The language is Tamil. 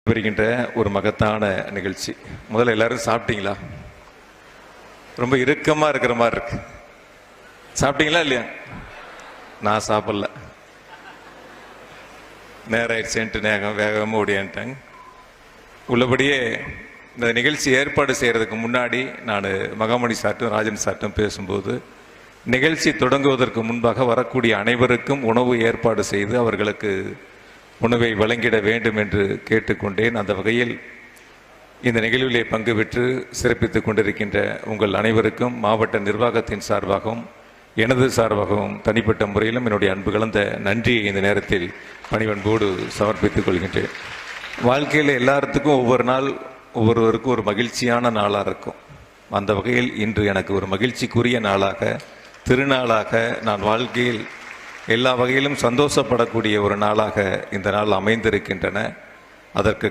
வருகின்ற ஒரு மகத்தான நிகழ்ச்சி. முதல்ல எல்லாரும் சாப்பிட்டீங்களா? ரொம்ப இறுக்கமா இருக்கிற மாதிரி இருக்கு. சாப்பிட்டீங்களா இல்லையா? நான் சாப்பிடல, நேரம் ஆயிடுச்சுன்ட்டு வேகமாக ஓடியான்ட்டாங்க. உள்ளபடியே இந்த நிகழ்ச்சி ஏற்பாடு செய்கிறதுக்கு முன்னாடி நான் மகாமணி சார்ட்டும் ராஜன் சார்ட்டும் பேசும்போது, நிகழ்ச்சி தொடங்குவதற்கு முன்பாக வரக்கூடிய அனைவருக்கும் உணவு ஏற்பாடு செய்து அவர்களுக்கு உணவை வழங்கிட வேண்டும் என்று கேட்டுக்கொண்டேன். அந்த வகையில் இந்த நிகழ்விலே பங்கு பெற்று சிறப்பித்துக் கொண்டிருக்கின்ற உங்கள் அனைவருக்கும் மாவட்ட நிர்வாகத்தின் சார்பாகவும் எனது சார்பாகவும் தனிப்பட்ட முறையிலும் என்னுடைய அன்பு கலந்த நன்றியை இந்த நேரத்தில் பணிவன்போடு சமர்ப்பித்துக் கொள்கின்றேன். வாழ்க்கையில் எல்லாத்துக்கும் ஒவ்வொரு நாள் ஒவ்வொருவருக்கும் ஒரு மகிழ்ச்சியான நாளாக இருக்கும். அந்த வகையில் இன்று எனக்கு ஒரு மகிழ்ச்சிக்குரிய நாளாக, திருநாளாக, நான் வாழ்க்கையில் எல்லா வகையிலும் சந்தோஷப்படக்கூடிய ஒரு நாளாக இந்த நாள் அமைந்திருக்கின்றன. அதற்கு